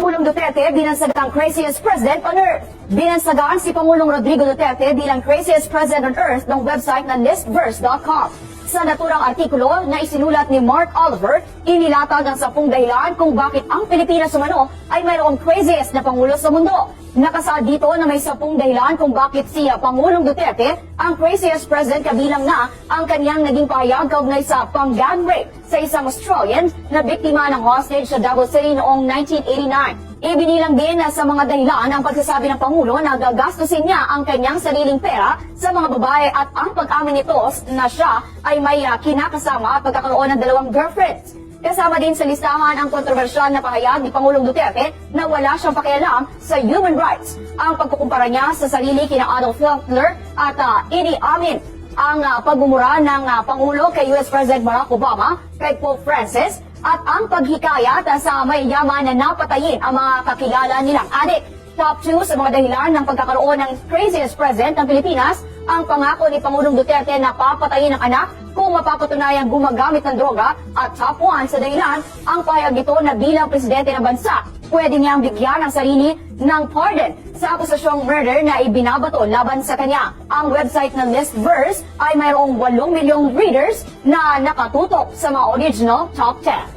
Pangulong Duterte binansagang craziest president on earth. Binansagan si Pangulong Rodrigo Duterte bilang craziest president on earth ng website na listverse.com. Sa naturang artikulo na isinulat ni Mark Oliver, inilatag ang 10 dahilan kung bakit ang Pilipinas umano ay mayroong craziest na Pangulo sa mundo. Nakasaad dito na may 10 dahilan kung bakit si Pangulong Duterte ang craziest president, kabilang na ang kanyang naging pahayag kaugnay sa pang-gang rape sa isang Australian na biktima ng hostage sa Davao City noong 1989. Ibinilang din sa mga dahilan ang pagsasabi ng Pangulo na gagastusin niya ang kanyang sariling pera sa mga babae at ang pag-amin nito na siya ay may kinakasama at pagkakaroon ng 2 girlfriends. Kasama din sa listahan ang kontrobersyal na pahayag ni Pangulong Duterte na wala siyang pakialam sa human rights. Ang pagkukumpara niya sa sarili kina Adolf Hitler at iniamin ang pagmumura ng Pangulo kay US President Barack Obama, kay Pope Francis, at ang paghikayat sa mayayaman na napatayin ang mga kakilala nilang adik. Top 2 sa mga dahilan ng pagkakaroon ng craziest president ng Pilipinas, ang pangako ni Pangulong Duterte na papatayin ang anak kung mapapatunayang gumagamit ng droga, at top 1 sa dahilan, ang pahayag nito na bilang presidente ng bansa, pwede niyang bigyan ang sarili ng pardon sa akusasyong murder na ibinabato laban sa kanya. Ang website ng Listverse ay mayroong 8 milyong readers na nakatutok sa mga original top 10.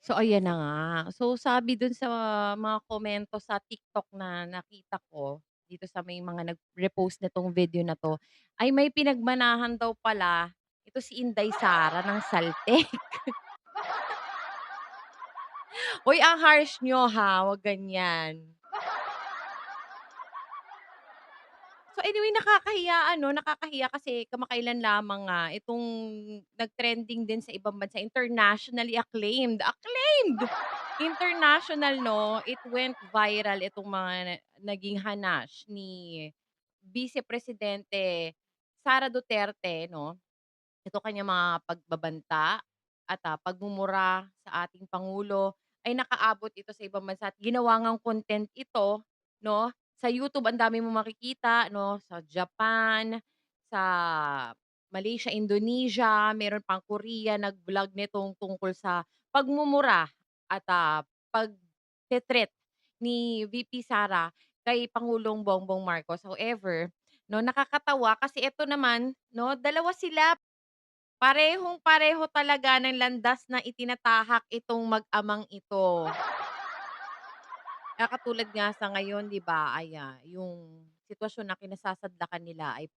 So, ayan na nga. So, sabi dun sa mga komento sa TikTok na nakita ko, dito sa may mga nag-repost nitong video na 'to, ay may pinagmanahan daw pala ito si Inday Sara ng Saltek. Uy, ang harsh niyo ha, wag ganyan. So anyway, nakakahiya kasi kamakailan lamang nga itong nag-trending din sa ibang bansa, internationally acclaimed! International 'no, it went viral itong mga naging hanash ni Vice Presidente Sara Duterte 'no. Ito kanyang mga pagbabanta at, pagmumura sa ating pangulo ay nakaabot ito sa ibang bansa at ginawa ngang content ito 'no. Sa YouTube ang dami mong makikita 'no, sa Japan, sa Malaysia, Indonesia, meron pang Korea nag-vlog nitong tungkol sa pagmumura at, pagte-threat ni VP Sara kay Pangulong Bongbong Marcos. However 'no, nakakatawa kasi ito naman 'no, dalawa sila. Parehong-pareho talaga ng landas na itinatahak itong mag-amang ito. Katulad nga sa ngayon 'di ba, ay, yung sitwasyon na kinasasadlakan nila ay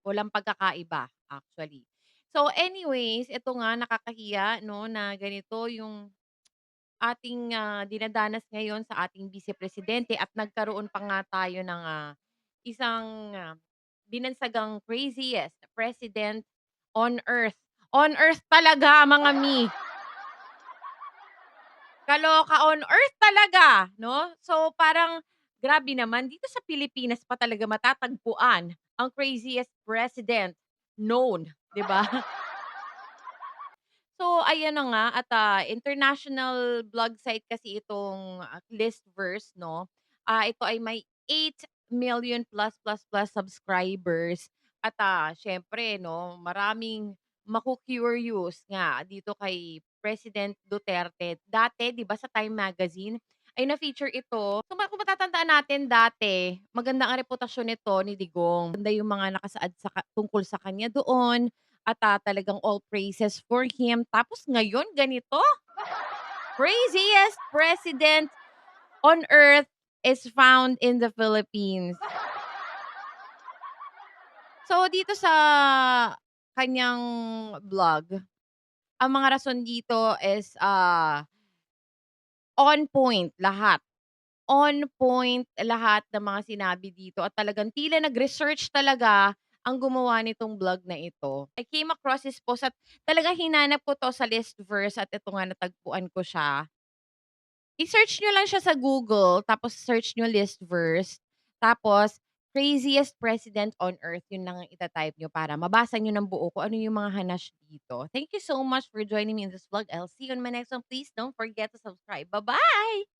walang pagkakaiba actually. So anyways, ito nga nakakahiya 'no, na ganito yung ating, dinadanas ngayon sa ating Vice Presidente at nagkaroon pa nga tayo ng, isang, binansagang craziest president on earth. On earth talaga mga kaloka on earth talaga 'no. So parang grabe naman dito sa Pilipinas pa talaga matatagpuan ang craziest president known, 'di ba? So, ayan na nga at, international blog site kasi itong, Listverse 'no. Ito ay may 8 million plus subscribers at, siyempre 'no, maraming maku-curious nga dito kay President Duterte. Dati 'di ba sa Time Magazine ay na-feature ito. So, kung matatandaan natin dati, maganda ang reputasyon nito ni Digong. Maganda yung mga nakasaad tungkol sa kanya doon. At, talagang all praises for him. Tapos ngayon ganito, craziest president on earth is found in the Philippines. So dito sa kanyang vlog, ang mga rason dito is, on point lahat. On point lahat ng mga sinabi dito at talagang tila nag-research talaga ang gumawa nitong vlog na ito. I came across his post at talagang hinanap ko 'to sa Listverse at ito nga natagpuan ko siya. I-search niyo lang siya sa Google tapos search niyo Listverse, tapos craziest president on earth, yun lang ang ita-type niyo para mabasa niyo ng buo kung ano yung mga hanash dito. Thank you so much for joining me in this vlog. I'll see you on my next one. Please don't forget to subscribe. Bye-bye!